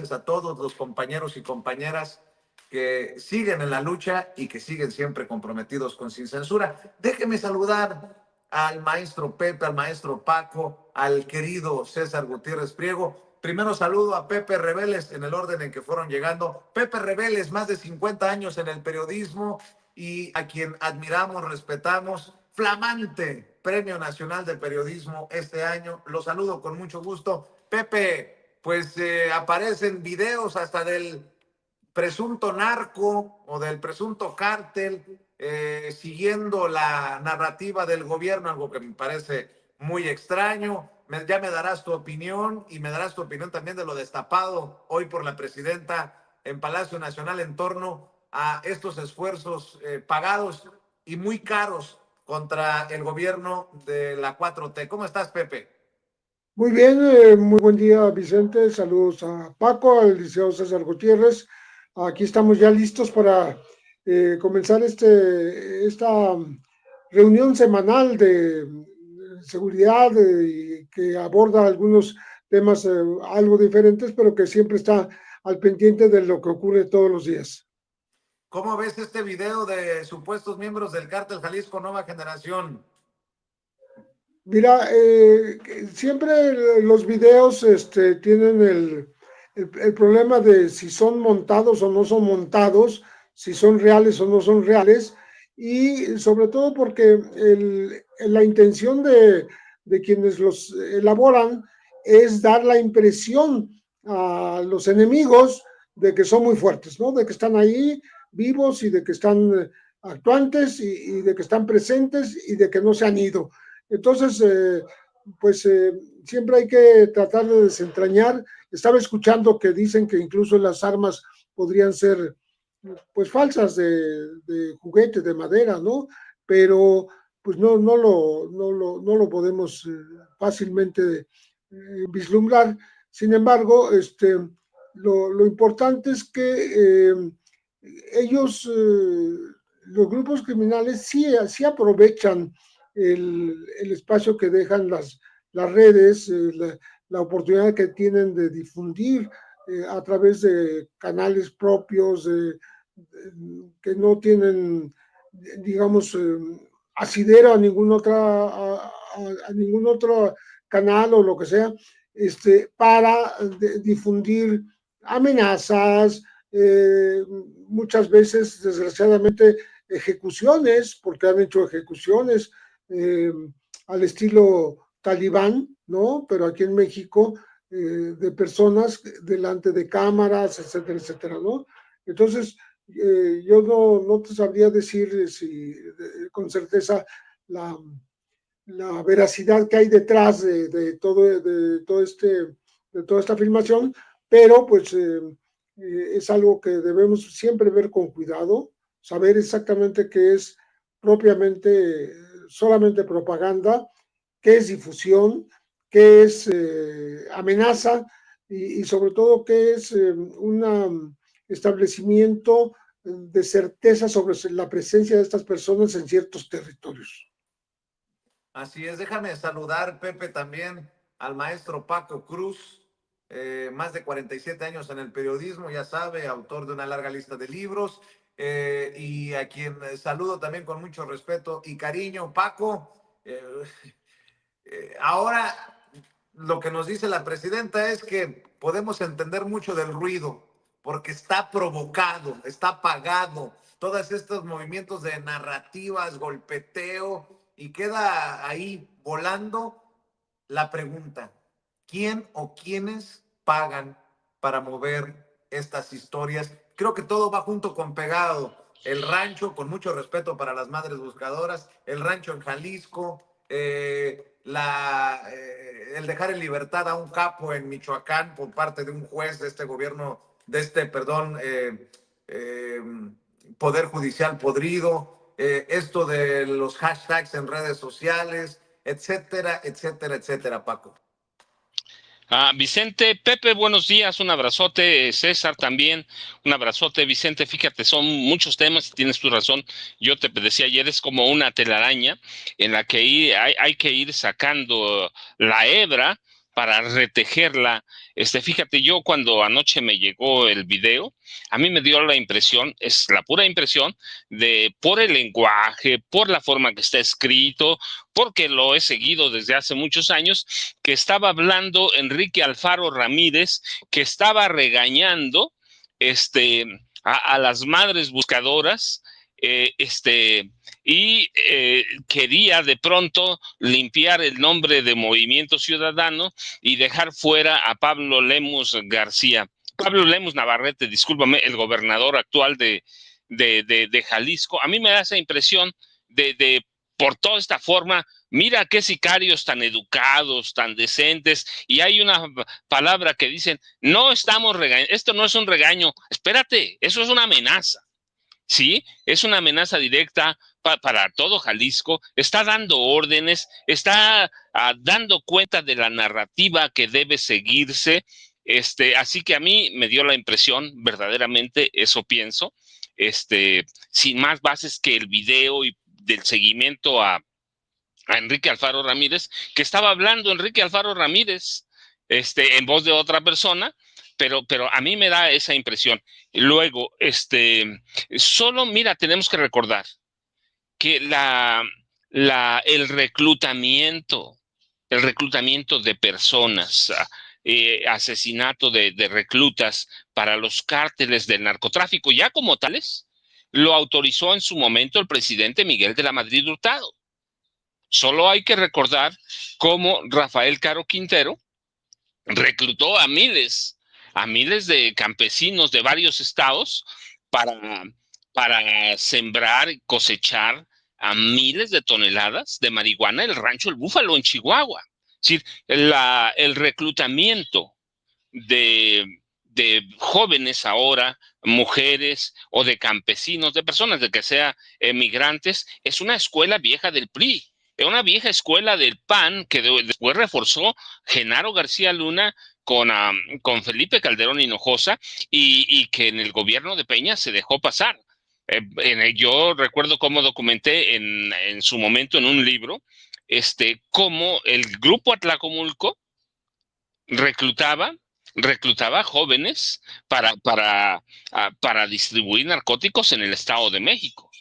gracias a todos los compañeros y compañeras que siguen en la lucha y que siguen siempre comprometidos con Sin Censura. Déjeme saludar al maestro Pepe, al maestro Paco, al querido César Gutiérrez Priego. Primero saludo a Pepe Reveles en el orden en que fueron llegando. Pepe Reveles, más de 50 años en el periodismo y a quien admiramos, respetamos. Flamante Premio Nacional de Periodismo este año. Lo saludo con mucho gusto. Pepe, pues aparecen videos hasta del presunto narco o del presunto cártel siguiendo la narrativa del gobierno, algo que me parece muy extraño. Ya me darás tu opinión y me darás tu opinión también de lo destapado hoy por la presidenta en Palacio Nacional en torno a estos esfuerzos pagados y muy caros contra el gobierno de la 4T. ¿Cómo estás, Pepe? Muy bien, muy buen día, Vicente. Saludos a Paco, al licenciado César Gutiérrez. Aquí estamos ya listos para comenzar esta reunión semanal de seguridad que aborda algunos temas algo diferentes, pero que siempre está al pendiente de lo que ocurre todos los días. ¿Cómo ves este video de supuestos miembros del cártel Jalisco Nueva Generación? Mira, siempre los videos tienen el problema de si son montados o no son montados, si son reales o no son reales, y sobre todo porque la intención de quienes los elaboran es dar la impresión a los enemigos de que son muy fuertes, ¿no? De que están ahí vivos y de que están actuantes y de que están presentes y de que no se han ido. Entonces, siempre hay que tratar de desentrañar. Estaba escuchando que dicen que incluso las armas podrían ser pues falsas de juguete, de madera, ¿no? Pero pues no lo podemos fácilmente vislumbrar. Sin embargo, lo importante es que ellos, los grupos criminales, sí aprovechan el espacio que dejan las redes, la oportunidad que tienen de difundir a través de canales propios que no tienen, digamos, asidero a a ningún otro canal o lo que sea, para difundir amenazas, muchas veces, desgraciadamente, ejecuciones, porque han hecho ejecuciones al estilo talibán, ¿no? Pero aquí en México, de personas delante de cámaras, etcétera, etcétera, ¿no? Entonces, yo no te sabría decir si con certeza la, la veracidad que hay detrás de toda esta filmación, pero pues es algo que debemos siempre ver con cuidado, saber exactamente qué es propiamente solamente propaganda, qué es difusión, qué es amenaza y sobre todo qué es un establecimiento de certeza sobre la presencia de estas personas en ciertos territorios. Así es, déjame saludar, Pepe, también al maestro Paco Cruz, más de 47 años en el periodismo, ya sabe, autor de una larga lista de libros, y a quien saludo también con mucho respeto y cariño. Paco, ahora lo que nos dice la presidenta es que podemos entender mucho del ruido, porque está provocado, está pagado, todos estos movimientos de narrativas, golpeteo, y queda ahí volando la pregunta: ¿quién o quiénes pagan para mover estas historias? Creo que todo va junto con pegado. El rancho, con mucho respeto para las madres buscadoras, el rancho en Jalisco, el dejar en libertad a un capo en Michoacán por parte de un juez de este gobierno, eh, poder judicial podrido, esto de los hashtags en redes sociales, etcétera, etcétera, etcétera, Paco. Vicente, Pepe, buenos días, un abrazote, César también, un abrazote, Vicente, fíjate, son muchos temas, tienes tu razón, yo te decía ayer, es como una telaraña en la que hay que ir sacando la hebra para retejerla. Fíjate, yo cuando anoche me llegó el video, a mí me dio la impresión, es la pura impresión, por el lenguaje, por la forma que está escrito, porque lo he seguido desde hace muchos años, que estaba hablando Enrique Alfaro Ramírez, que estaba regañando a las madres buscadoras, quería de pronto limpiar el nombre de Movimiento Ciudadano y dejar fuera a Pablo Lemus García. Pablo Lemus Navarrete, discúlpame, el gobernador actual de Jalisco. A mí me da esa impresión por toda esta forma, mira qué sicarios tan educados, tan decentes, y hay una palabra que dicen, no estamos regañando, esto no es un regaño, espérate, eso es una amenaza. Sí, es una amenaza directa para todo Jalisco, está dando órdenes, está dando cuenta de la narrativa que debe seguirse, así que a mí me dio la impresión, verdaderamente, eso pienso, sin más bases que el video y del seguimiento a Enrique Alfaro Ramírez, que estaba hablando Enrique Alfaro Ramírez, en voz de otra persona, pero a mí me da esa impresión. Luego, solo, mira, tenemos que recordar que el reclutamiento de personas, asesinato de reclutas para los cárteles del narcotráfico, ya como tales, lo autorizó en su momento el presidente Miguel de la Madrid Hurtado. Solo hay que recordar cómo Rafael Caro Quintero reclutó a miles de campesinos de varios estados para sembrar y cosechar a miles de toneladas de marihuana en el rancho El Búfalo en Chihuahua. Es decir, el reclutamiento de jóvenes ahora, mujeres o de campesinos, de personas de que sea migrantes, es una escuela vieja del PRI. Es una vieja escuela del PAN que después reforzó Genaro García Luna con Felipe Calderón Hinojosa y que en el gobierno de Peña se dejó pasar. Yo recuerdo cómo documenté en su momento en un libro cómo el grupo Atlacomulco reclutaba jóvenes para distribuir narcóticos en el Estado de México.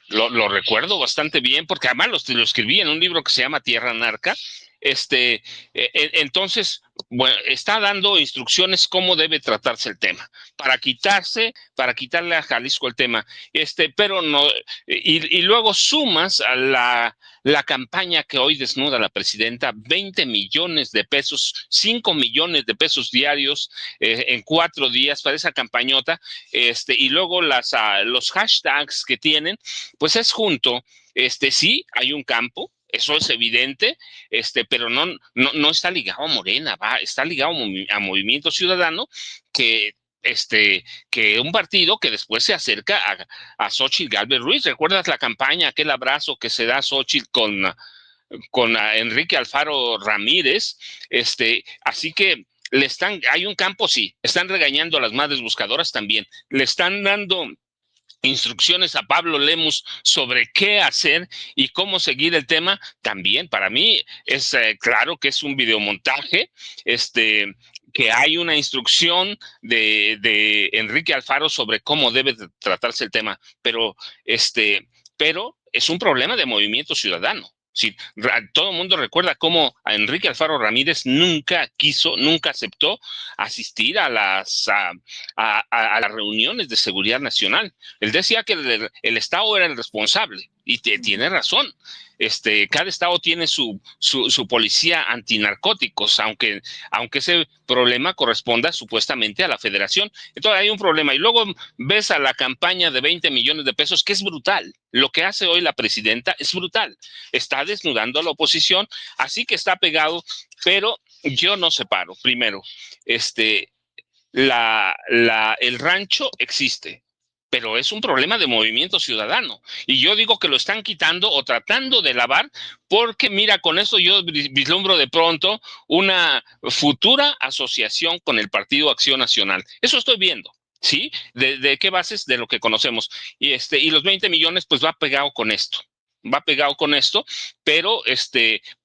Lo recuerdo bastante bien porque además lo escribí en un libro que se llama Tierra Narca. Entonces, bueno, está dando instrucciones cómo debe tratarse el tema para quitarle a Jalisco el tema. Pero no, y luego sumas a la campaña que hoy desnuda la presidenta, 20 millones de pesos, 5 millones de pesos diarios en 4 días para esa campañota, y luego los hashtags que tienen, pues es junto, sí, hay un campo, eso es evidente, pero no está ligado a Morena, está ligado a Movimiento Ciudadano, que un partido que después se acerca a Xóchitl Gálvez Ruiz. ¿Recuerdas la campaña, aquel abrazo que se da Xóchitl con Enrique Alfaro Ramírez? Así que hay un campo, sí, están regañando a las madres buscadoras también, le están dando instrucciones a Pablo Lemus sobre qué hacer y cómo seguir el tema, también para mí es claro que es un videomontaje, que hay una instrucción de Enrique Alfaro sobre cómo debe tratarse el tema, pero es un problema de Movimiento Ciudadano. Sí, todo el mundo recuerda cómo a Enrique Alfaro Ramírez nunca aceptó asistir a las reuniones de seguridad nacional. Él decía que el Estado era el responsable y tiene razón. Cada estado tiene su policía antinarcóticos, aunque ese problema corresponda supuestamente a la federación. Entonces hay un problema. Y luego ves a la campaña de 20 millones de pesos, que es brutal. Lo que hace hoy la presidenta es brutal. Está desnudando a la oposición, así que está pegado, pero yo no separo. Primero, el rancho existe, pero es un problema de Movimiento Ciudadano. Y yo digo que lo están quitando o tratando de lavar, porque mira, con eso yo vislumbro de pronto una futura asociación con el Partido Acción Nacional. Eso estoy viendo, ¿sí? ¿De qué bases? De lo que conocemos. Y los 20 millones, pues va pegado con esto. va pegado con esto, pero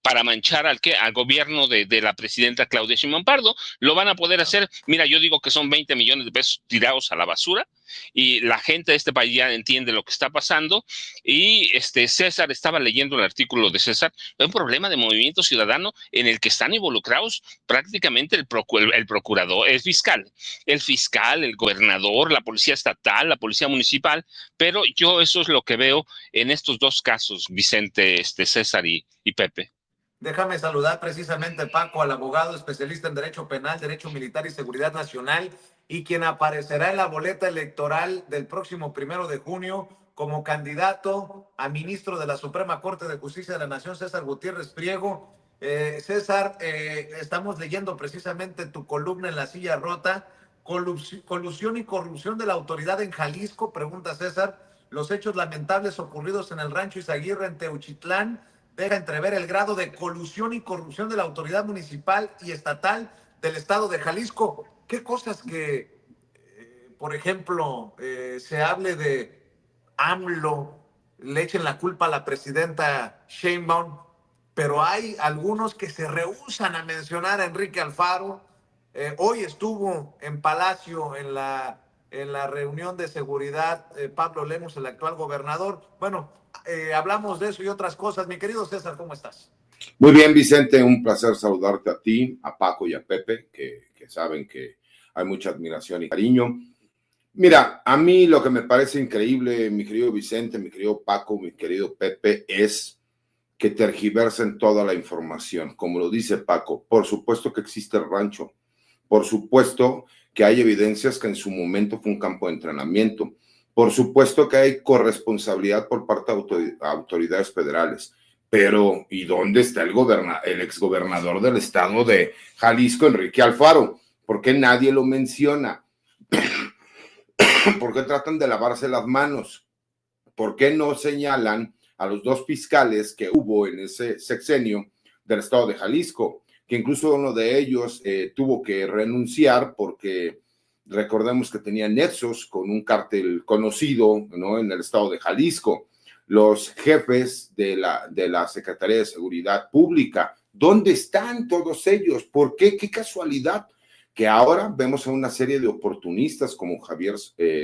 para manchar al gobierno de la presidenta Claudia Sheinbaum Pardo. Lo van a poder hacer. Mira, yo digo que son 20 millones de pesos tirados a la basura y la gente de este país ya entiende lo que está pasando. Y César, estaba leyendo el artículo de César, hay un problema de Movimiento Ciudadano en el que están involucrados prácticamente el procurador, el fiscal, el gobernador, la policía estatal, la policía municipal, pero yo eso es lo que veo en estos dos casos, Vicente, César y Pepe. Déjame saludar precisamente, Paco, al abogado especialista en Derecho Penal, Derecho Militar y Seguridad Nacional, y quien aparecerá en la boleta electoral del próximo 1 de junio como candidato a ministro de la Suprema Corte de Justicia de la Nación, César Gutiérrez Priego. César, estamos leyendo precisamente tu columna en La Silla Rota, colusión y corrupción de la autoridad en Jalisco, pregunta César. Los hechos lamentables ocurridos en el rancho Izaguirre en Teuchitlán deja entrever el grado de colusión y corrupción de la autoridad municipal y estatal del estado de Jalisco. ¿Qué cosas que, por ejemplo, se hable de AMLO, le echen la culpa a la presidenta Sheinbaum, pero hay algunos que se rehúsan a mencionar a Enrique Alfaro? Hoy estuvo en Palacio en la reunión de seguridad Pablo Lemus, el actual gobernador. Bueno, hablamos de eso y otras cosas. Mi querido César, ¿cómo estás? Muy bien, Vicente, un placer saludarte a ti, a Paco y a Pepe, que saben que hay mucha admiración y cariño. Mira, a mí lo que me parece increíble, mi querido Vicente, mi querido Paco, mi querido Pepe, es que tergiversen toda la información. Como lo dice Paco, por supuesto que existe el rancho, por supuesto que hay evidencias que en su momento fue un campo de entrenamiento, por supuesto que hay corresponsabilidad por parte de autoridades federales, pero ¿y dónde está el exgobernador del estado de Jalisco, Enrique Alfaro? ¿Por qué nadie lo menciona? ¿Por qué tratan de lavarse las manos? ¿Por qué no señalan a los dos fiscales que hubo en ese sexenio del estado de Jalisco? Que incluso uno de ellos tuvo que renunciar porque recordemos que tenía nexos con un cártel conocido, ¿no?, en el estado de Jalisco. Los jefes de la Secretaría de Seguridad Pública, ¿dónde están todos ellos? ¿Por qué? ¿Qué casualidad que ahora vemos a una serie de oportunistas como Javier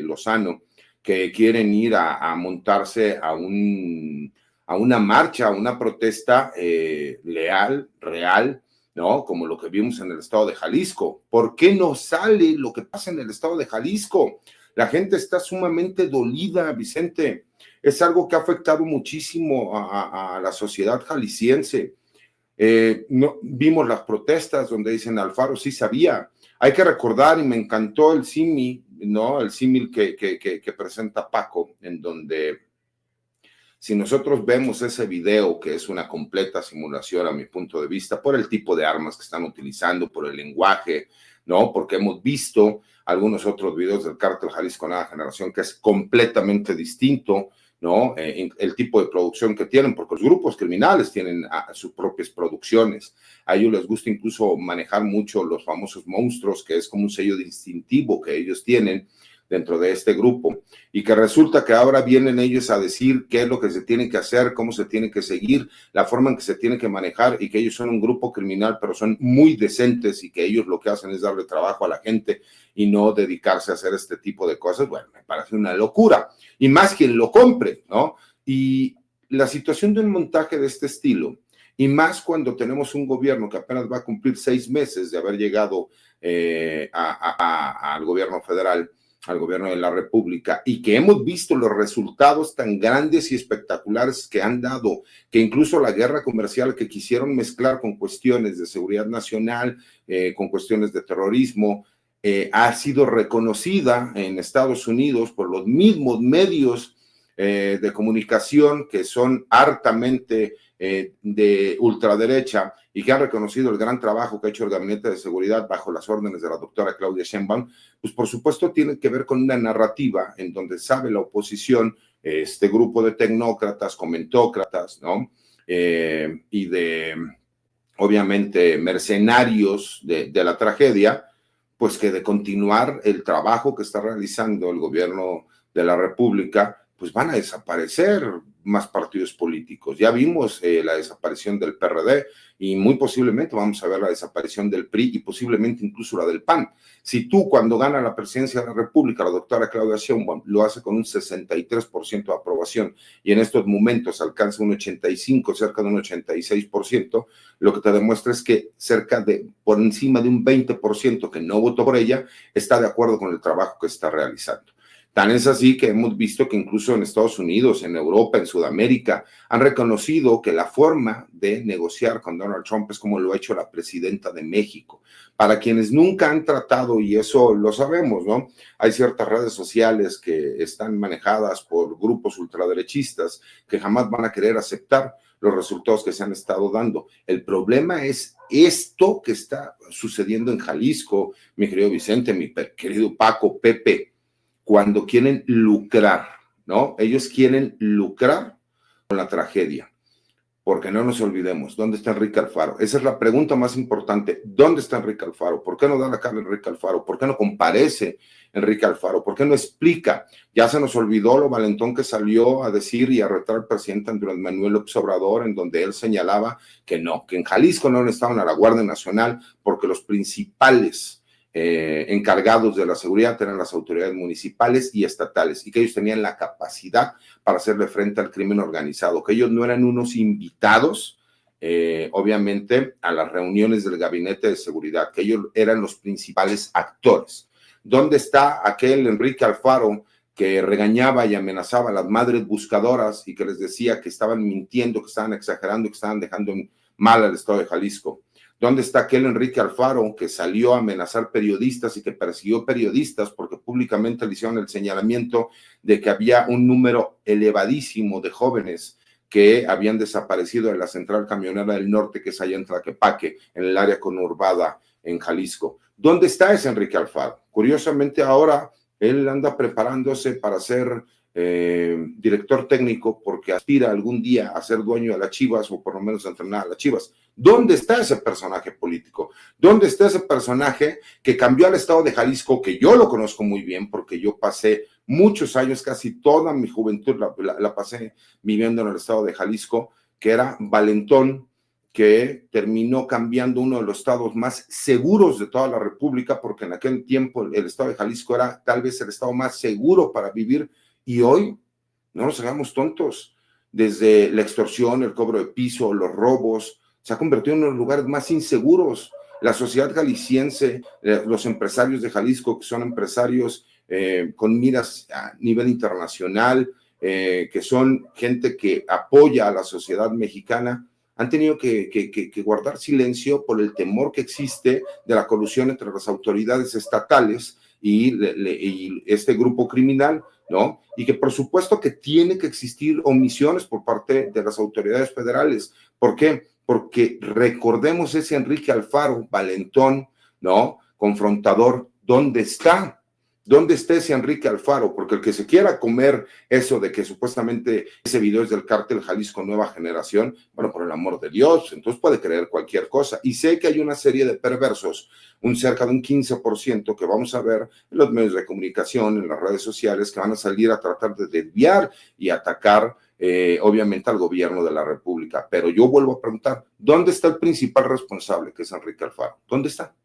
Lozano que quieren ir a montarse a una marcha, a una protesta leal, real, ¿no? Como lo que vimos en el estado de Jalisco. ¿Por qué no sale lo que pasa en el estado de Jalisco? La gente está sumamente dolida, Vicente. Es algo que ha afectado muchísimo a la sociedad jalisciense. No, vimos las protestas donde dicen Alfaro sí sabía. Hay que recordar, y me encantó el símil, ¿no? El símil que presenta Paco, en donde si nosotros vemos ese video, que es una completa simulación a mi punto de vista, por el tipo de armas que están utilizando, por el lenguaje, ¿no? Porque hemos visto algunos otros videos del Cártel Jalisco Nueva Generación que es completamente distinto, ¿no? El tipo de producción que tienen, porque los grupos criminales tienen sus propias producciones. A ellos les gusta incluso manejar mucho los famosos monstruos, que es como un sello distintivo que ellos tienen dentro de este grupo, y que resulta que ahora vienen ellos a decir qué es lo que se tiene que hacer, cómo se tiene que seguir, la forma en que se tiene que manejar, y que ellos son un grupo criminal, pero son muy decentes, y que ellos lo que hacen es darle trabajo a la gente y no dedicarse a hacer este tipo de cosas. Bueno, me parece una locura, y más quien lo compre, ¿no? Y la situación de un montaje de este estilo, y más cuando tenemos un gobierno que apenas va a cumplir 6 meses de haber llegado al gobierno federal, al gobierno de la República, y que hemos visto los resultados tan grandes y espectaculares que han dado, que incluso la guerra comercial que quisieron mezclar con cuestiones de seguridad nacional, con cuestiones de terrorismo, ha sido reconocida en Estados Unidos por los mismos medios de comunicación que son hartamente de ultraderecha y que han reconocido el gran trabajo que ha hecho el Gabinete de Seguridad bajo las órdenes de la doctora Claudia Sheinbaum. Pues por supuesto tiene que ver con una narrativa en donde sabe la oposición, este grupo de tecnócratas, comentócratas, ¿no? Y de, obviamente, mercenarios de la tragedia, pues que de continuar el trabajo que está realizando el gobierno de la República, pues van a desaparecer más partidos políticos. Ya vimos la desaparición del PRD y muy posiblemente vamos a ver la desaparición del PRI y posiblemente incluso la del PAN. Si tú cuando gana la presidencia de la República, la doctora Claudia Sheinbaum lo hace con un 63% de aprobación y en estos momentos alcanza un 85, cerca de un 86%, lo que te demuestra es que por encima de un 20% que no votó por ella, está de acuerdo con el trabajo que está realizando. Tan es así que hemos visto que incluso en Estados Unidos, en Europa, en Sudamérica, han reconocido que la forma de negociar con Donald Trump es como lo ha hecho la presidenta de México. Para quienes nunca han tratado, y eso lo sabemos, ¿no? Hay ciertas redes sociales que están manejadas por grupos ultraderechistas que jamás van a querer aceptar los resultados que se han estado dando. El problema es esto que está sucediendo en Jalisco, mi querido Vicente, mi querido Paco, Pepe, cuando quieren lucrar, ¿no? Ellos quieren lucrar con la tragedia, porque no nos olvidemos, ¿dónde está Enrique Alfaro? Esa es la pregunta más importante, ¿dónde está Enrique Alfaro? ¿Por qué no da la cara Enrique Alfaro? ¿Por qué no comparece Enrique Alfaro? ¿Por qué no explica? Ya se nos olvidó lo valentón que salió a decir y a retar al presidente Andrés Manuel López Obrador, en donde él señalaba que no, que en Jalisco no estaban a la Guardia Nacional porque los principales encargados de la seguridad eran las autoridades municipales y estatales y que ellos tenían la capacidad para hacerle frente al crimen organizado, que ellos no eran unos invitados, obviamente, a las reuniones del gabinete de seguridad, que ellos eran los principales actores. ¿Dónde está aquel Enrique Alfaro que regañaba y amenazaba a las madres buscadoras y que les decía que estaban mintiendo, que estaban exagerando, que estaban dejando mal al estado de Jalisco? ¿Dónde está aquel Enrique Alfaro que salió a amenazar periodistas y que persiguió periodistas porque públicamente le hicieron el señalamiento de que había un número elevadísimo de jóvenes que habían desaparecido en la central camionera del norte, que es allá en Tlaquepaque, en el área conurbada en Jalisco? ¿Dónde está ese Enrique Alfaro? Curiosamente ahora él anda preparándose para ser director técnico porque aspira algún día a ser dueño de las Chivas o por lo menos a entrenar a las Chivas. ¿Dónde está ese personaje político? ¿Dónde está ese personaje que cambió al estado de Jalisco, que yo lo conozco muy bien porque yo pasé muchos años, casi toda mi juventud la pasé viviendo en el estado de Jalisco, que era valentón, que terminó cambiando uno de los estados más seguros de toda la República, porque en aquel tiempo el estado de Jalisco era tal vez el estado más seguro para vivir, y hoy no nos hagamos tontos, desde la extorsión, el cobro de piso, los robos, se ha convertido en uno de los lugares más inseguros. La sociedad jalisciense, los empresarios de Jalisco, que son empresarios con miras a nivel internacional, que son gente que apoya a la sociedad mexicana, han tenido que guardar silencio por el temor que existe de la colusión entre las autoridades estatales y este grupo criminal, ¿no? Y que por supuesto que tiene que existir omisiones por parte de las autoridades federales. ¿Por qué? Porque recordemos ese Enrique Alfaro, valentón, ¿no? Confrontador, ¿dónde está? ¿Dónde está ese Enrique Alfaro? Porque el que se quiera comer eso de que supuestamente ese video es del cártel Jalisco Nueva Generación, bueno, por el amor de Dios, entonces puede creer cualquier cosa. Y sé que hay una serie de perversos, cerca de un 15% que vamos a ver en los medios de comunicación, en las redes sociales, que van a salir a tratar de desviar y atacar obviamente al gobierno de la República. Pero yo vuelvo a preguntar, ¿dónde está el principal responsable, que es Enrique Alfaro? ¿Dónde está?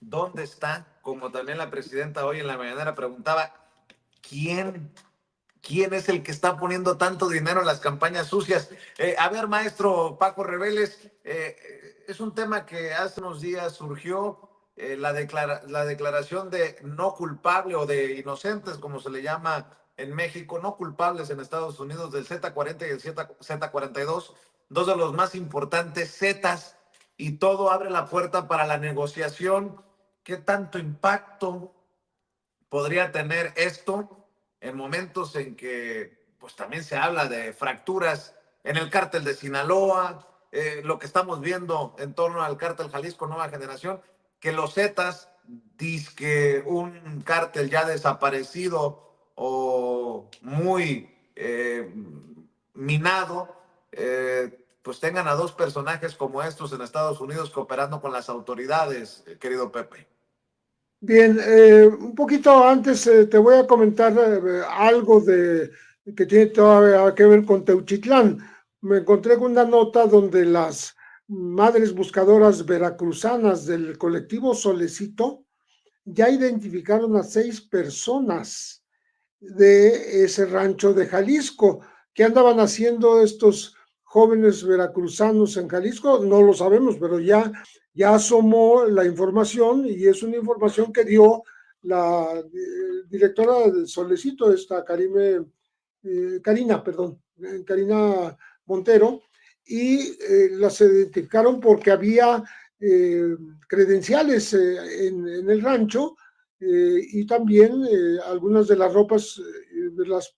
¿Dónde está? Como también la presidenta hoy en la mañanera preguntaba, ¿quién es el que está poniendo tanto dinero en las campañas sucias? A ver, maestro Paco Reveles, es un tema que hace unos días surgió, la declaración de no culpable o de inocentes, como se le llama en México, no culpables en Estados Unidos, del Z40 y el Z42, dos de los más importantes Zetas, y todo abre la puerta para la negociación. ¿Qué tanto impacto podría tener esto en momentos en que pues también se habla de fracturas en el cártel de Sinaloa, lo que estamos viendo en torno al cártel Jalisco Nueva Generación, que los Zetas, dizque un cártel ya desaparecido o muy minado, pues tengan a dos personajes como estos en Estados Unidos cooperando con las autoridades, querido Pepe? Bien, un poquito antes te voy a comentar algo de que tiene todavía que ver con Teuchitlán. Me encontré con una nota donde las madres buscadoras veracruzanas del colectivo Solecito ya identificaron a 6 personas de ese rancho de Jalisco. ¿Qué andaban haciendo estos jóvenes veracruzanos en Jalisco? No lo sabemos, pero ya asomó la información, y es una información que dio la directora del Solecito, esta Karina Montero, y las identificaron porque había credenciales en el rancho, y también algunas de las ropas, de las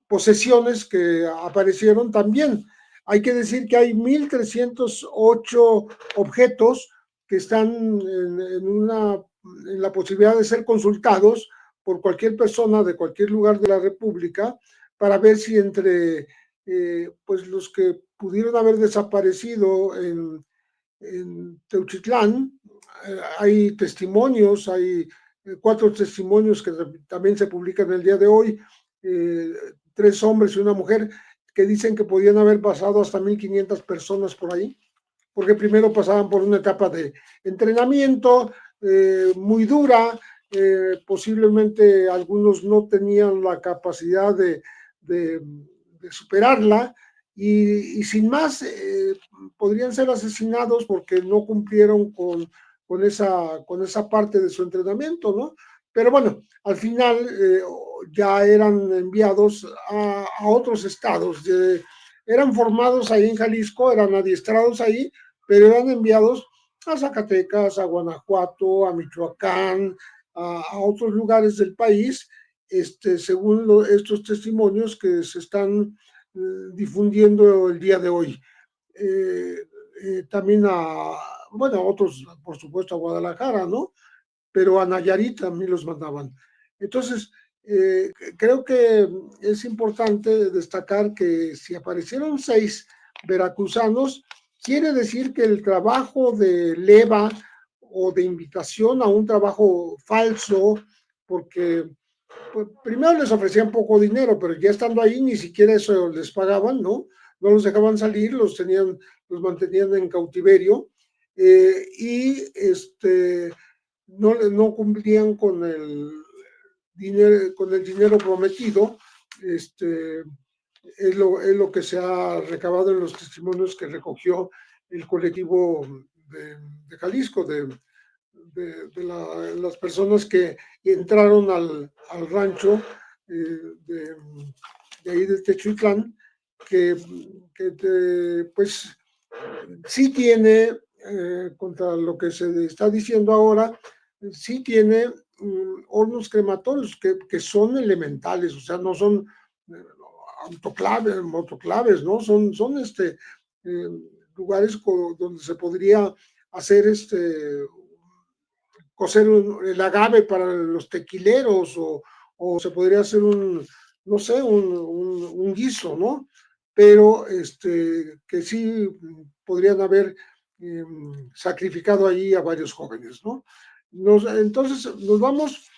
posesiones que aparecieron también. Hay que decir que hay 1,308 objetos que están en la posibilidad de ser consultados por cualquier persona de cualquier lugar de la República, para ver si entre pues los que pudieron haber desaparecido en Teuchitlán, hay testimonios, hay 4 testimonios que también se publican el día de hoy, 3 hombres y una mujer, que dicen que podían haber pasado hasta 1,500 personas por ahí, porque primero pasaban por una etapa de entrenamiento muy dura, posiblemente algunos no tenían la capacidad de superarla, y sin más podrían ser asesinados porque no cumplieron con esa parte de su entrenamiento, ¿no? Pero bueno, al final ya eran enviados a otros estados, eran formados ahí en Jalisco, eran adiestrados ahí, pero eran enviados a Zacatecas, a Guanajuato, a Michoacán, a otros lugares del país, según estos testimonios que se están difundiendo el día de hoy. También bueno, otros, por supuesto, a Guadalajara, ¿no? Pero a Nayarit también los mandaban. Entonces, creo que es importante destacar que si aparecieron 6 veracruzanos, quiere decir que el trabajo de leva o de invitación a un trabajo falso, porque pues, primero les ofrecían poco dinero, pero ya estando ahí ni siquiera eso les pagaban, ¿no? No los dejaban salir, los mantenían en cautiverio, y no cumplían con el dinero prometido. Es lo que se ha recabado en los testimonios que recogió el colectivo de Jalisco, de las personas que entraron al rancho de ahí de Techuitlán, que pues sí tiene, contra lo que se está diciendo ahora, sí tiene hornos crematorios que son elementales, o sea, no son autoclaves, motoclaves, ¿no? Son lugares donde se podría hacer cocer el agave para los tequileros, o se podría hacer no sé, un guiso, ¿no? Pero que sí podrían haber sacrificado allí a varios jóvenes, ¿no? Entonces nos vamos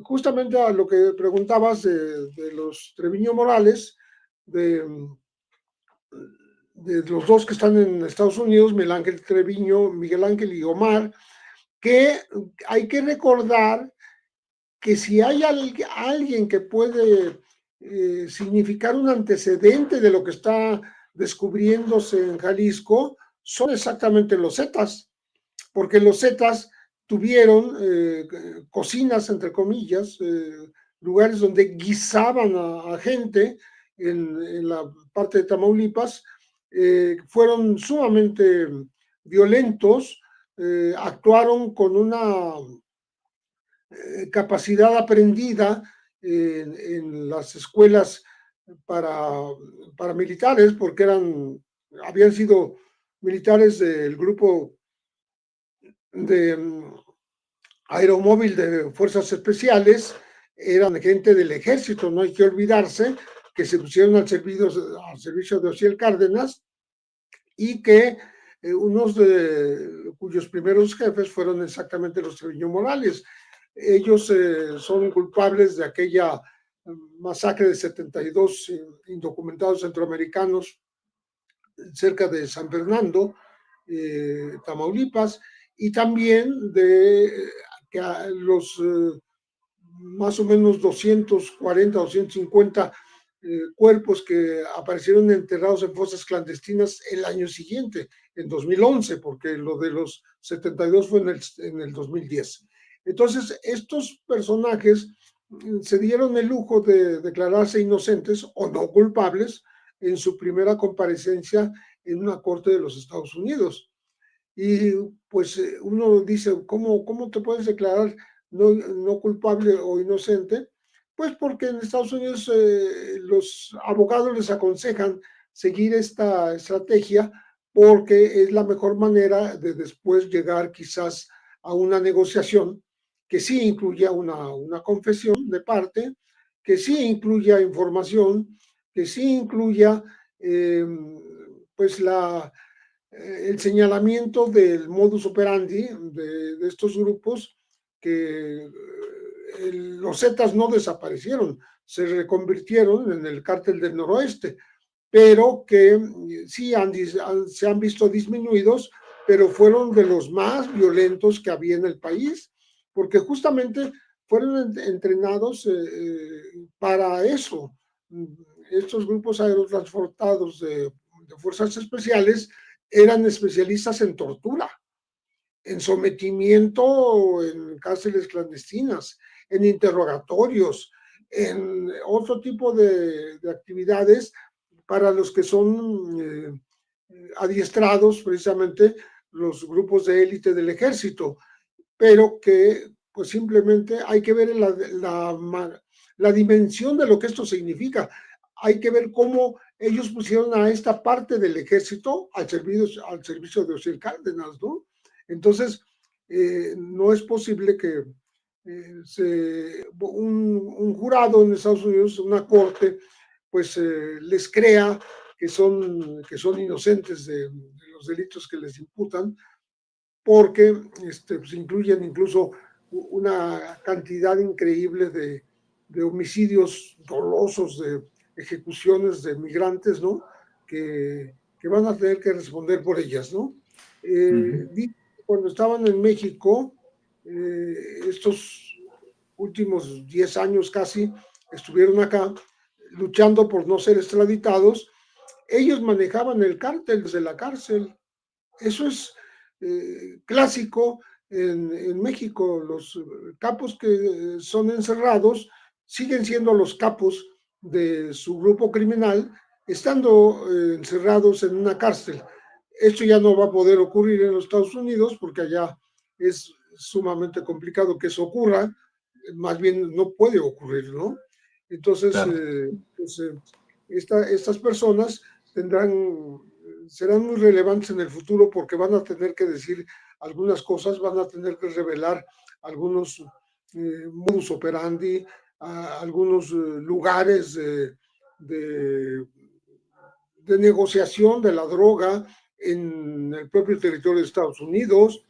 justamente a lo que preguntabas de los Treviño Morales, de los 2 que están en Estados Unidos, Miguel Ángel Treviño, Miguel Ángel y Omar, que hay que recordar que si hay alguien que puede significar un antecedente de lo que está descubriéndose en Jalisco, son exactamente los Zetas, porque los Zetas tuvieron cocinas, entre comillas, lugares donde guisaban a gente en la parte de Tamaulipas, fueron sumamente violentos, actuaron con una capacidad aprendida en las escuelas para militares, porque habían sido militares del grupo de aeromóvil de fuerzas especiales, eran gente del ejército, no hay que olvidarse que se pusieron al servicio de Ociel Cárdenas, y que unos de cuyos primeros jefes fueron exactamente los Treviño Morales. Ellos son culpables de aquella masacre de 72 indocumentados centroamericanos cerca de San Fernando, Tamaulipas, y también de que los más o menos 240, 250 cuerpos que aparecieron enterrados en fosas clandestinas el año siguiente, en 2011, porque lo de los 72 fue en el 2010. Entonces, estos personajes se dieron el lujo de declararse inocentes o no culpables en su primera comparecencia en una corte de los Estados Unidos. Y pues uno dice, ¿cómo te puedes declarar no culpable o inocente? Pues porque en Estados Unidos los abogados les aconsejan seguir esta estrategia porque es la mejor manera de después llegar quizás a una negociación que sí incluya una confesión de parte, que sí incluya información, que sí incluya pues el señalamiento del modus operandi de estos grupos, que los Zetas no desaparecieron, se reconvirtieron en el cártel del noroeste, pero que sí se han visto disminuidos, pero fueron de los más violentos que había en el país, porque justamente fueron entrenados para eso. Estos grupos aerotransportados de fuerzas especiales eran especialistas en tortura, en sometimiento en cárceles clandestinas, en interrogatorios, en otro tipo de actividades para los que son adiestrados precisamente los grupos de élite del ejército, pero que pues simplemente hay que ver la dimensión de lo que esto significa. Hay que ver cómo ellos pusieron a esta parte del ejército al servicio de Osiel Cárdenas, ¿no? Entonces, no es posible que un jurado en Estados Unidos, una corte, pues les crea que son inocentes de los delitos que les imputan, porque pues incluyen incluso una cantidad increíble de homicidios dolosos, de ejecuciones de migrantes, ¿no? Que van a tener que responder por ellas, ¿no? Cuando estaban en México, estos últimos 10 años casi, estuvieron acá luchando por no ser extraditados. Ellos manejaban el cártel desde la cárcel. Eso es clásico en México. Los capos que son encerrados siguen siendo los capos de su grupo criminal, estando encerrados en una cárcel. Esto ya no va a poder ocurrir en los Estados Unidos porque allá es sumamente complicado que eso ocurra, más bien no puede ocurrir, ¿no? Entonces, claro. Pues, estas personas serán muy relevantes en el futuro porque van a tener que decir algunas cosas, van a tener que revelar algunos modus operandi, algunos lugares de negociación de la droga en el propio territorio de Estados Unidos.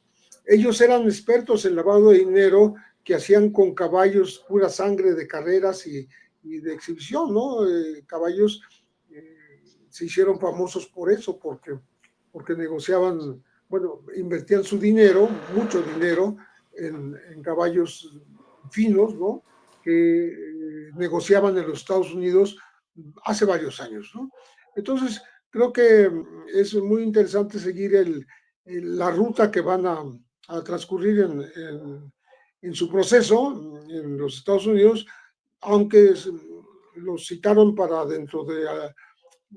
Ellos eran expertos en lavado de dinero que hacían con caballos pura sangre de carreras y de exhibición, ¿no? Caballos se hicieron famosos por eso, porque negociaban, bueno, invertían su dinero, mucho dinero, en caballos finos, ¿no? Que negociaban en los Estados Unidos hace varios años, ¿no? Entonces, creo que es muy interesante seguir la ruta que van a transcurrir en su proceso en los Estados Unidos, aunque los citaron para dentro de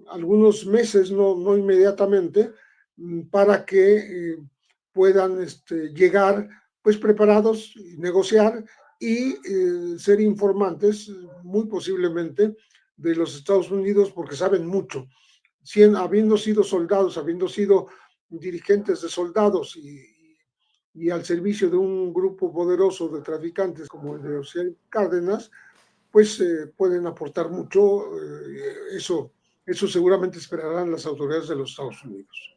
algunos meses, no inmediatamente, para que puedan llegar pues preparados, negociar y ser informantes muy posiblemente de los Estados Unidos porque saben mucho. Habiendo sido soldados, habiendo sido dirigentes de soldados y al servicio de un grupo poderoso de traficantes como el de Osiel Cárdenas, pues pueden aportar mucho. Eso seguramente esperarán las autoridades de los Estados Unidos.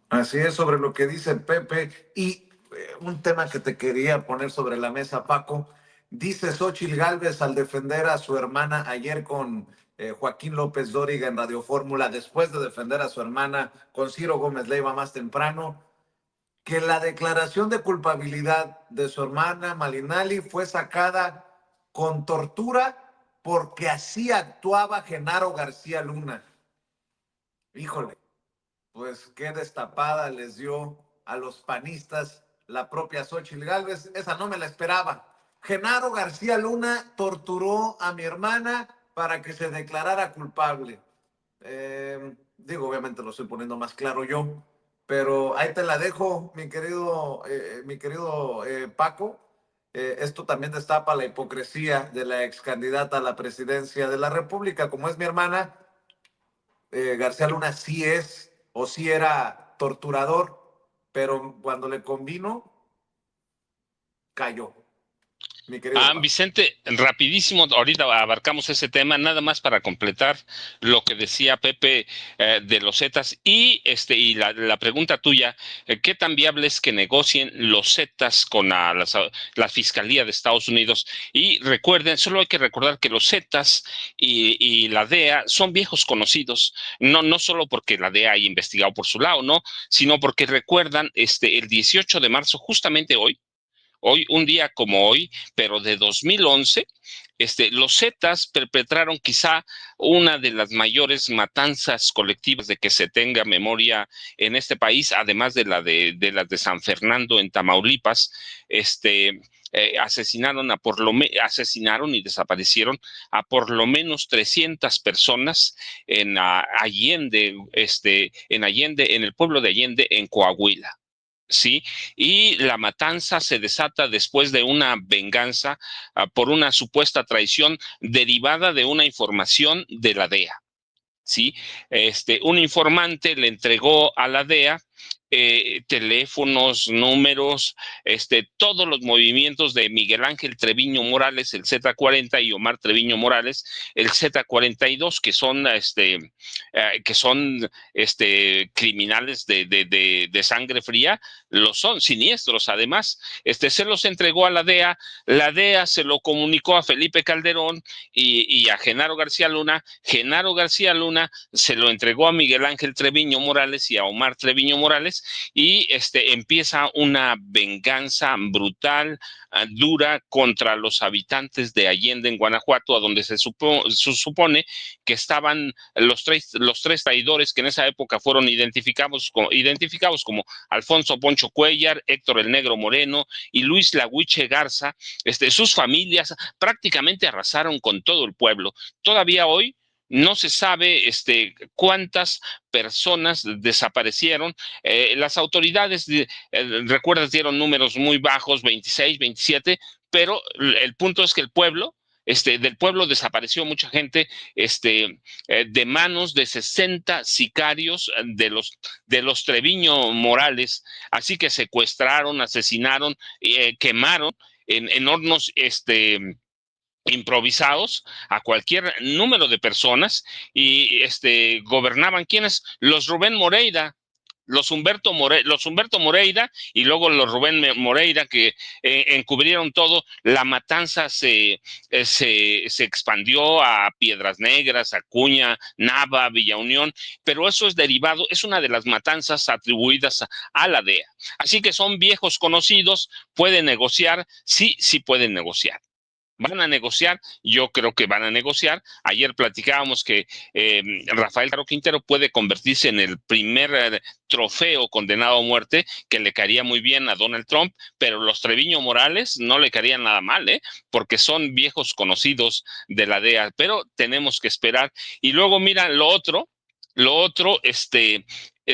Así es, sobre lo que dice Pepe. Y un tema que te quería poner sobre la mesa, Paco. Dice Xóchitl Gálvez al defender a su hermana ayer con Joaquín López Dóriga en Radio Fórmula, después de defender a su hermana con Ciro Gómez Leiva más temprano, que la declaración de culpabilidad de su hermana Malinali fue sacada con tortura porque así actuaba Genaro García Luna. Híjole, pues qué destapada les dio a los panistas la propia Xóchitl Gálvez. Esa no me la esperaba. Genaro García Luna torturó a mi hermana para que se declarara culpable. Digo, obviamente lo estoy poniendo más claro yo, pero ahí te la dejo, mi querido Paco. Esto también destapa la hipocresía de la ex candidata a la presidencia de la República. Como es mi hermana, García Luna sí es o sí era torturador, pero cuando le convino, cayó. Mi querido Paco. Vicente, rapidísimo, ahorita abarcamos ese tema, nada más para completar lo que decía Pepe de los Zetas y la pregunta tuya, ¿qué tan viable es que negocien los Zetas con la Fiscalía de Estados Unidos? Y recuerden, solo hay que recordar que los Zetas y la DEA son viejos conocidos, no solo porque la DEA haya investigado por su lado, no, sino porque recuerdan el 18 de marzo, justamente hoy, un día como hoy, pero de 2011, los Zetas perpetraron quizá una de las mayores matanzas colectivas de que se tenga memoria en este país, además de las de San Fernando en Tamaulipas. Asesinaron y desaparecieron a por lo menos 300 personas en Allende, en el pueblo de Allende, en Coahuila. Sí, y la matanza se desata después de una venganza por una supuesta traición derivada de una información de la DEA. Sí, un informante le entregó a la DEA teléfonos, números, todos los movimientos de Miguel Ángel Treviño Morales, el Z40, y Omar Treviño Morales, el Z42, que son criminales de sangre fría, lo son, siniestros además. Se los entregó a la DEA se lo comunicó a Felipe Calderón y a Genaro García Luna. Genaro García Luna se lo entregó a Miguel Ángel Treviño Morales y a Omar Treviño Morales, y empieza una venganza brutal, dura, contra los habitantes de Allende, en Guanajuato, a donde se supone que estaban los tres traidores que en esa época fueron identificados como Alfonso Poncho Cuellar, Héctor el Negro Moreno y Luis La Huiche Garza. Sus familias prácticamente arrasaron con todo el pueblo. Todavía hoy no se sabe cuántas personas desaparecieron. Las autoridades, recuerdas, dieron números muy bajos, 26, 27, pero el punto es que el pueblo, del pueblo desapareció mucha gente, de manos de 60 sicarios de los Treviño Morales. Así que secuestraron, asesinaron, quemaron en hornos, improvisados a cualquier número de personas, y gobernaban ¿quiénes? Los Rubén Moreira, los Humberto Moreira, y luego los Rubén Moreira, que encubrieron todo. La matanza se expandió a Piedras Negras, Acuña, Nava, Villa Unión, pero eso es una de las matanzas atribuidas a la DEA. Así que son viejos conocidos, pueden negociar, sí pueden negociar. ¿Van a negociar? Yo creo que van a negociar. Ayer platicábamos que Rafael Caro Quintero puede convertirse en el primer trofeo condenado a muerte, que le caería muy bien a Donald Trump, pero los Treviño Morales no le caerían nada mal, porque son viejos conocidos de la DEA, pero tenemos que esperar. Y luego, mira, lo otro,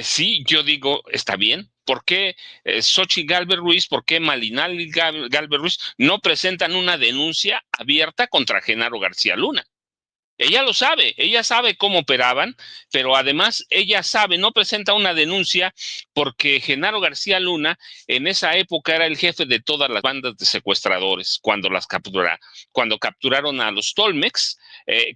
sí, yo digo, está bien. ¿Por qué Xóchitl Gálvez Ruiz, por qué Malinali Gálvez Ruiz no presentan una denuncia abierta contra Genaro García Luna? Ella lo sabe, ella sabe cómo operaban, pero además ella sabe, no presenta una denuncia porque Genaro García Luna en esa época era el jefe de todas las bandas de secuestradores cuando capturaron a los Tolmex,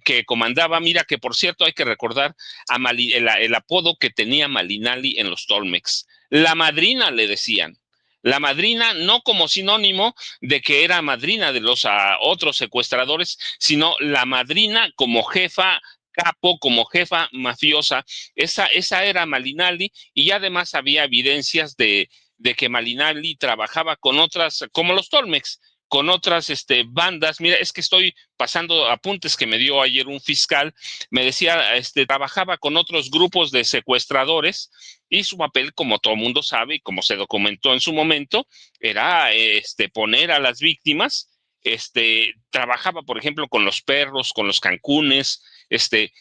que comandaba. Mira que por cierto hay que recordar el apodo que tenía Malinali en los Tolmex. La madrina le decían. La madrina no como sinónimo de que era madrina de los otros secuestradores, sino la madrina como jefa capo, como jefa mafiosa. Esa era Malinaldi, y además había evidencias de que Malinaldi trabajaba con otras, como los Tolmex, con otras bandas. Mira, es que estoy pasando apuntes que me dio ayer un fiscal. Me decía, trabajaba con otros grupos de secuestradores, y su papel, como todo mundo sabe y como se documentó en su momento, era poner a las víctimas. Trabajaba, por ejemplo, con los perros, con los cancunes.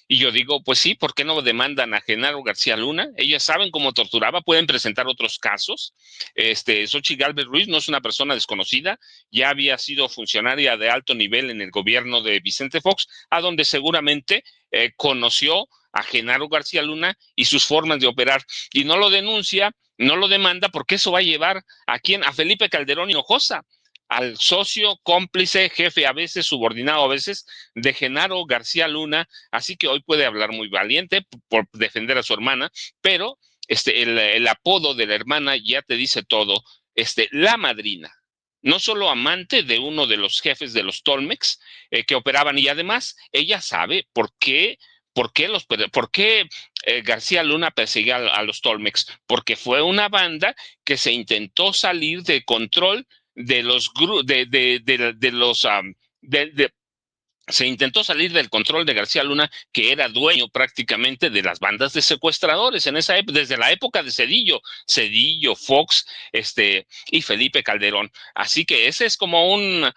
Y yo digo, pues sí, ¿por qué no demandan a Genaro García Luna? Ellas saben cómo torturaba, pueden presentar otros casos. Xochitl Gálvez Ruiz no es una persona desconocida, ya había sido funcionaria de alto nivel en el gobierno de Vicente Fox, a donde seguramente conoció a Genaro García Luna y sus formas de operar, y no lo denuncia, no lo demanda, porque eso va a llevar a quién, a Felipe Calderón Hinojosa, al socio, cómplice, jefe, a veces subordinado, a veces, de Genaro García Luna. Así que hoy puede hablar muy valiente por defender a su hermana, pero el apodo de la hermana ya te dice todo. La madrina, no solo amante de uno de los jefes de los Tolmex que operaban, y además ella sabe por qué García Luna perseguía a los Tolmex, porque fue una banda que se intentó salir de control de los se intentó salir del control de García Luna, que era dueño prácticamente de las bandas de secuestradores en esa época, desde la época de Cedillo, Fox, y Felipe Calderón. Así que ese es como en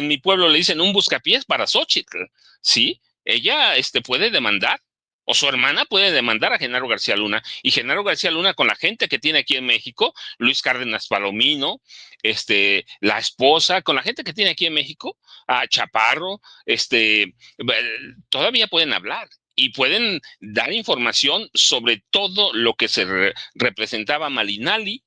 mi pueblo le dicen un buscapiés para Xochitl, ¿sí? Ella puede demandar, o su hermana puede demandar a Genaro García Luna, y Genaro García Luna, con la gente que tiene aquí en México, Luis Cárdenas Palomino, la esposa, con la gente que tiene aquí en México, a Chaparro, todavía pueden hablar y pueden dar información sobre todo lo que se representaba Malinaldi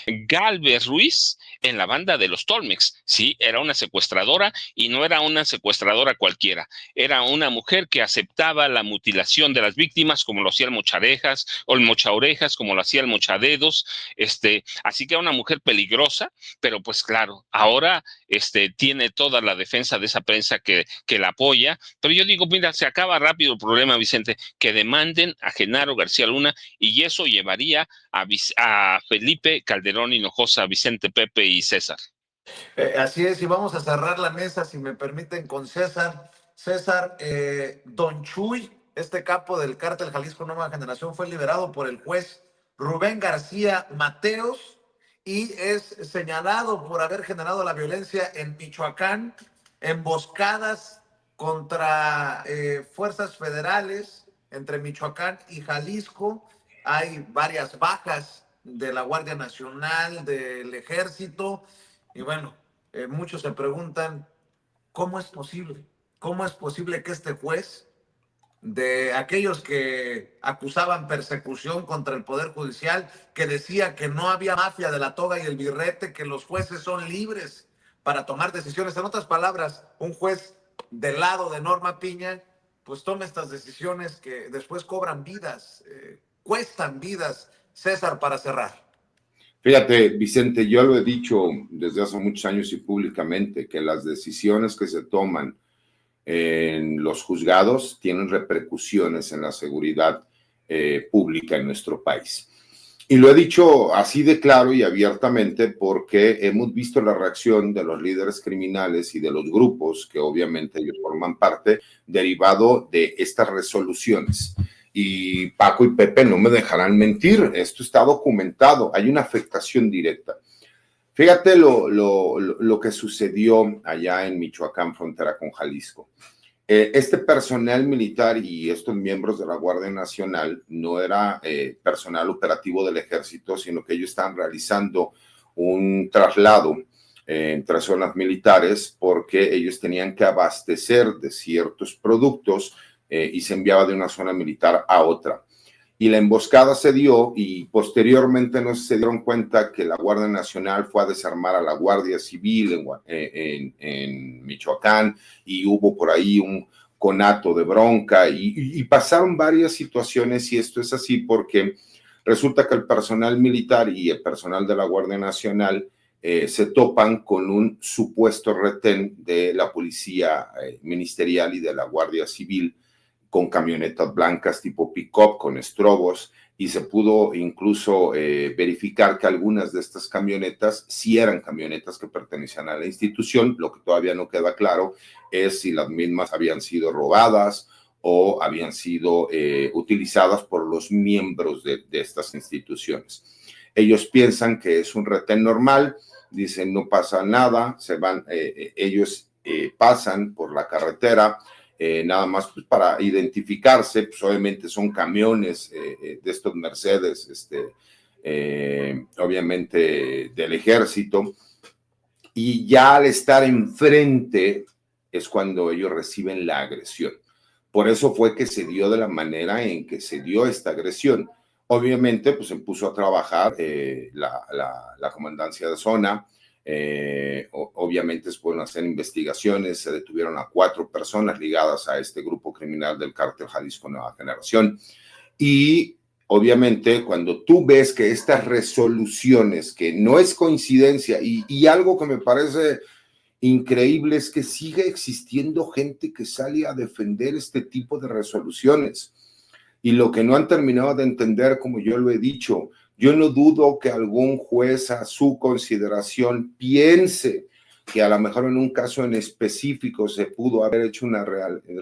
Gálvez Ruiz en la banda de los Tolmex. Sí, era una secuestradora, y no era una secuestradora cualquiera. Era una mujer que aceptaba la mutilación de las víctimas, como lo hacía el Mocharejas, o el Mochaorejas, como lo hacía el Mochadedos. Así que era una mujer peligrosa, pero pues claro, ahora tiene toda la defensa de esa prensa que la apoya. Pero yo digo, mira, se acaba rápido el problema, Vicente, que demanden a Genaro García Luna, y eso llevaría a Felipe Calderón Hinojosa, Vicente, Pepe y César. Así es, y vamos a cerrar la mesa, si me permiten, con César. César, Don Chuy, este capo del cártel Jalisco Nueva Generación, fue liberado por el juez Rubén García Mateos y es señalado por haber generado la violencia en Michoacán, emboscadas contra fuerzas federales entre Michoacán y Jalisco. Hay varias bajas de la Guardia Nacional, del Ejército, y bueno, muchos se preguntan, ¿cómo es posible? ¿Cómo es posible que este juez, de aquellos que acusaban persecución contra el Poder Judicial, que decía que no había mafia de la toga y el birrete, que los jueces son libres para tomar decisiones, en otras palabras, un juez del lado de Norma Piña, pues toma estas decisiones que después cobran vidas, cuestan vidas? César, para cerrar. Fíjate, Vicente, yo lo he dicho desde hace muchos años y públicamente, que las decisiones que se toman en los juzgados tienen repercusiones en la seguridad pública en nuestro país. Y lo he dicho así de claro y abiertamente porque hemos visto la reacción de los líderes criminales y de los grupos que obviamente ellos forman parte, derivado de estas resoluciones. Y Paco y Pepe no me dejarán mentir, esto está documentado, hay una afectación directa. Fíjate lo que sucedió allá en Michoacán, frontera con Jalisco. Este personal militar y estos miembros de la Guardia Nacional no era personal operativo del ejército, sino que ellos estaban realizando un traslado entre zonas militares porque ellos tenían que abastecer de ciertos productos y se enviaba de una zona militar a otra. Y la emboscada se dio y posteriormente no se dieron cuenta que la Guardia Nacional fue a desarmar a la Guardia Civil en Michoacán, y hubo por ahí un conato de bronca y pasaron varias situaciones, y esto es así porque Resulta que el personal militar y el personal de la Guardia Nacional se topan con un supuesto retén de la policía ministerial y de la Guardia Civil con camionetas blancas tipo pick-up, con estrobos, y se pudo incluso verificar que algunas de estas camionetas sí eran camionetas que pertenecían a la institución. Lo que todavía no queda claro es si las mismas habían sido robadas o habían sido utilizadas por los miembros de estas instituciones. Ellos piensan que es un retén normal, dicen no pasa nada, se van, ellos pasan por la carretera, nada más pues, para identificarse, pues obviamente son camiones de estos Mercedes, obviamente del ejército, y ya al estar enfrente es cuando ellos reciben la agresión. Por eso fue que se dio de la manera en que se dio esta agresión. Obviamente, pues se puso a trabajar la comandancia de zona. Obviamente se pueden hacer investigaciones, se detuvieron a 4 personas ligadas a este grupo criminal del Cártel Jalisco Nueva Generación, y obviamente cuando tú ves que estas resoluciones, que no es coincidencia, y algo que me parece increíble es que sigue existiendo gente que sale a defender este tipo de resoluciones, y lo que no han terminado de entender, como yo lo he dicho, yo no dudo que algún juez a su consideración piense que a lo mejor en un caso en específico se pudo haber hecho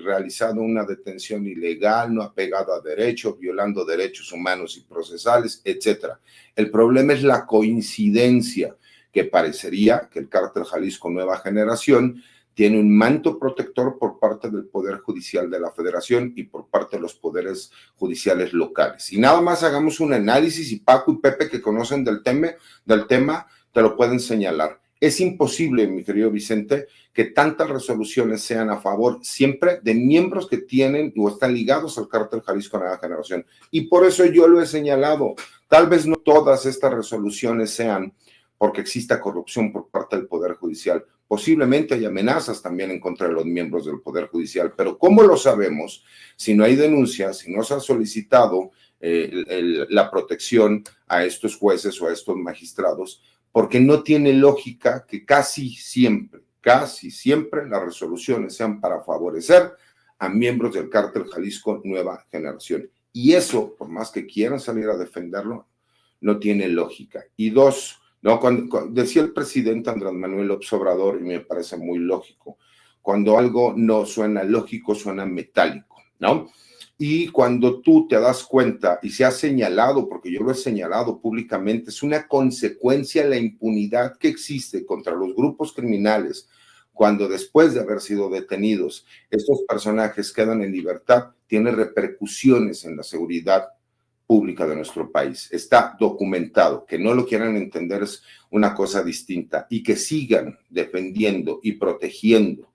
realizado una detención ilegal, no apegada a derecho, violando derechos humanos y procesales, etcétera. El problema es la coincidencia, que parecería que el Cártel Jalisco Nueva Generación tiene un manto protector por parte del Poder Judicial de la Federación y por parte de los poderes judiciales locales. Y nada más hagamos un análisis, y Paco y Pepe, que conocen del tema, te lo pueden señalar. Es imposible, mi querido Vicente, que tantas resoluciones sean a favor siempre de miembros que tienen o están ligados al Cártel Jalisco Nueva Generación. Y por eso yo lo he señalado. Tal vez no todas estas resoluciones sean porque exista corrupción por parte del Poder Judicial. Posiblemente hay amenazas también en contra de los miembros del Poder Judicial, pero ¿cómo lo sabemos si no hay denuncias, si no se ha solicitado la protección a estos jueces o a estos magistrados? Porque no tiene lógica que casi siempre las resoluciones sean para favorecer a miembros del Cártel Jalisco Nueva Generación. Y eso, por más que quieran salir a defenderlo, no tiene lógica. Y dos, no, cuando decía el presidente Andrés Manuel López Obrador, y me parece muy lógico, cuando algo no suena lógico, suena metálico, ¿no? Y cuando tú te das cuenta, y se ha señalado, porque yo lo he señalado públicamente, es una consecuencia de la impunidad que existe contra los grupos criminales, cuando después de haber sido detenidos, estos personajes quedan en libertad, tiene repercusiones en la seguridad pública de nuestro país. Está documentado. Que no lo quieran entender es una cosa distinta, y que sigan defendiendo y protegiendo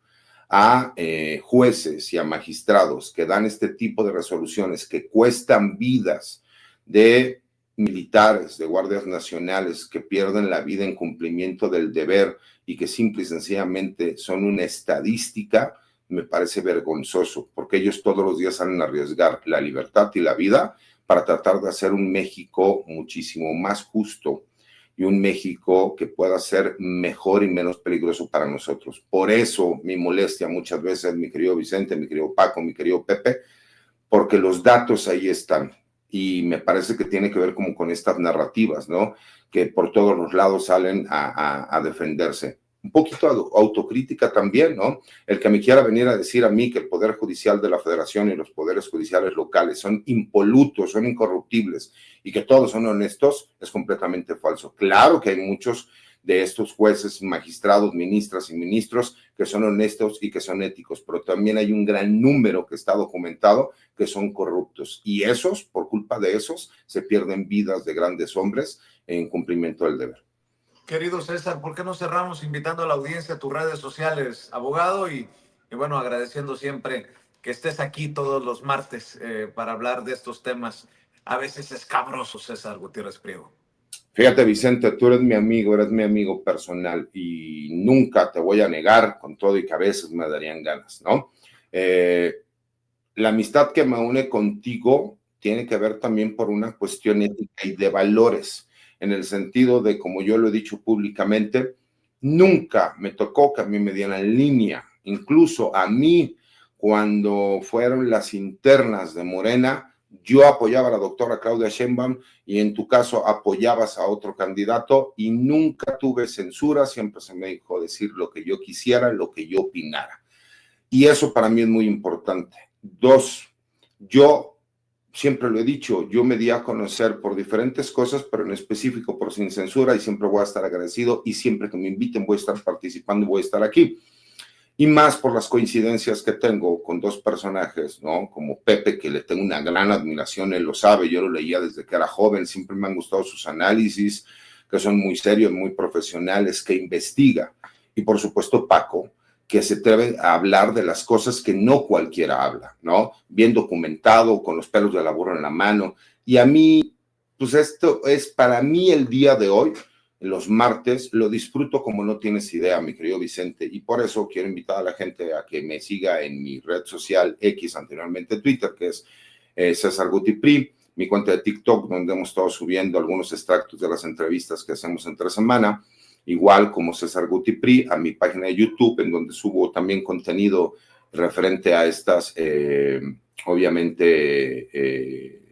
a jueces y a magistrados que dan este tipo de resoluciones que cuestan vidas de militares, de guardias nacionales que pierden la vida en cumplimiento del deber y que simple y sencillamente son una estadística, me parece vergonzoso, porque ellos todos los días salen a arriesgar la libertad y la vida para tratar de hacer un México muchísimo más justo y un México que pueda ser mejor y menos peligroso para nosotros. Por eso mi molestia muchas veces, mi querido Vicente, mi querido Paco, mi querido Pepe, porque los datos ahí están, y me parece que tiene que ver como con estas narrativas, ¿no? Que por todos los lados salen a defenderse. Un poquito de autocrítica también, ¿no? El que me quiera venir a decir a mí que el Poder Judicial de la Federación y los poderes judiciales locales son impolutos, son incorruptibles y que todos son honestos, es completamente falso. Claro que hay muchos de estos jueces, magistrados, ministras y ministros que son honestos y que son éticos, pero también hay un gran número que está documentado que son corruptos, y esos, por culpa de esos, se pierden vidas de grandes hombres en cumplimiento del deber. Querido César, ¿por qué no cerramos invitando a la audiencia a tus redes sociales, abogado? Y bueno, agradeciendo siempre que estés aquí todos los martes para hablar de estos temas a veces escabrosos, César Gutiérrez Priego. Fíjate, Vicente, tú eres mi amigo personal, y nunca te voy a negar, con todo y que a veces me darían ganas, ¿no? La amistad que me une contigo tiene que ver también por una cuestión ética y de valores, en el sentido de, como yo lo he dicho públicamente, nunca me tocó que a mí me dieran línea, incluso a mí, cuando fueron las internas de Morena, yo apoyaba a la doctora Claudia Sheinbaum y en tu caso apoyabas a otro candidato y nunca tuve censura, siempre se me dijo decir lo que yo quisiera, lo que yo opinara. Y eso para mí es muy importante. Dos, yo siempre lo he dicho, yo me di a conocer por diferentes cosas, pero en específico por Sin Censura y siempre voy a estar agradecido y siempre que me inviten voy a estar participando y voy a estar aquí. Y más por las coincidencias que tengo con dos personajes, ¿no? Como Pepe, que le tengo una gran admiración, él lo sabe, yo lo leía desde que era joven, siempre me han gustado sus análisis, que son muy serios, muy profesionales, que investiga. Y por supuesto Paco, que se atreve a hablar de las cosas que no cualquiera habla, ¿no? Bien documentado, con los pelos de la burra en la mano. Y a mí, pues esto es para mí el día de hoy, los martes, lo disfruto como no tienes idea, mi querido Vicente, y por eso quiero invitar a la gente a que me siga en mi red social X, anteriormente Twitter, que es César Guti Pri, mi cuenta de TikTok, donde hemos estado subiendo algunos extractos de las entrevistas que hacemos entre semana, igual como César Guti Pri, a mi página de YouTube, en donde subo también contenido referente a estas, obviamente,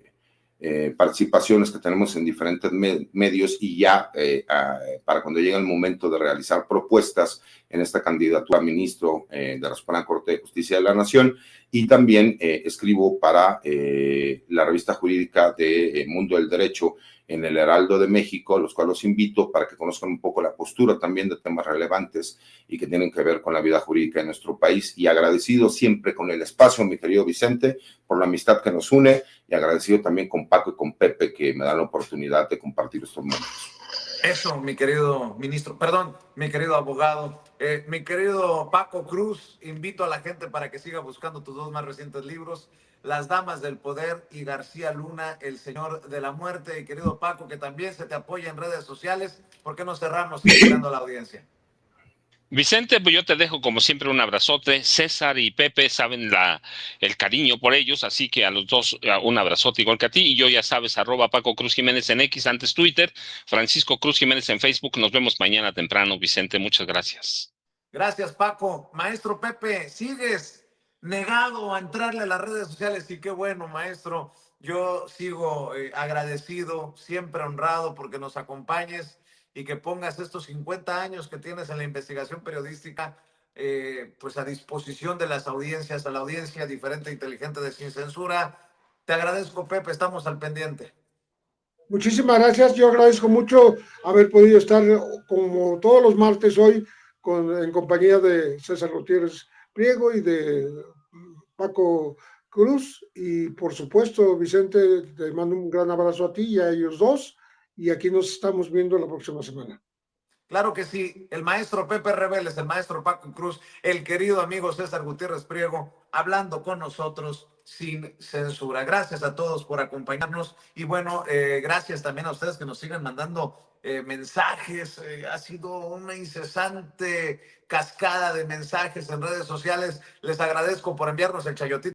participaciones que tenemos en diferentes medios y ya para cuando llegue el momento de realizar propuestas en esta candidatura a ministro de la Suprema Corte de Justicia de la Nación, y también escribo para la revista jurídica de Mundo del Derecho en el Heraldo de México, los cuales los invito para que conozcan un poco la postura también de temas relevantes y que tienen que ver con la vida jurídica de nuestro país, y agradecido siempre con el espacio, mi querido Vicente, por la amistad que nos une, y agradecido también con Paco y con Pepe que me dan la oportunidad de compartir estos momentos. Eso, mi querido ministro, perdón, mi querido abogado, mi querido Paco Cruz, invito a la gente para que siga buscando tus dos más recientes libros, Las Damas del Poder y García Luna, El Señor de la Muerte. Y querido Paco, que también se te apoya en redes sociales, ¿por qué no cerramos invitando a la audiencia? Vicente, pues yo te dejo como siempre un abrazote. César y Pepe saben el cariño por ellos, así que a los dos un abrazote igual que a ti. Y yo ya sabes, @Paco Cruz Jiménez en X, antes Twitter, Francisco Cruz Jiménez en Facebook. Nos vemos mañana temprano, Vicente. Muchas gracias. Gracias, Paco. Maestro Pepe, sigues negado a entrarle a las redes sociales y qué bueno, maestro. Yo sigo agradecido, siempre honrado porque nos acompañes y que pongas estos 50 años que tienes en la investigación periodística pues a disposición de las audiencias, a la audiencia diferente e inteligente de Sin Censura. Te agradezco, Pepe, estamos al pendiente. Muchísimas gracias, yo agradezco mucho haber podido estar como todos los martes hoy en compañía de César Gutiérrez Priego y de Paco Cruz, y por supuesto, Vicente, te mando un gran abrazo a ti y a ellos dos, y aquí nos estamos viendo la próxima semana. Claro que sí, el maestro Pepe Rebeles, el maestro Paco Cruz, el querido amigo César Gutiérrez Priego, hablando con nosotros sin censura. Gracias a todos por acompañarnos y bueno, gracias también a ustedes que nos siguen mandando mensajes. Ha sido una incesante cascada de mensajes en redes sociales. Les agradezco por enviarnos el chayotito.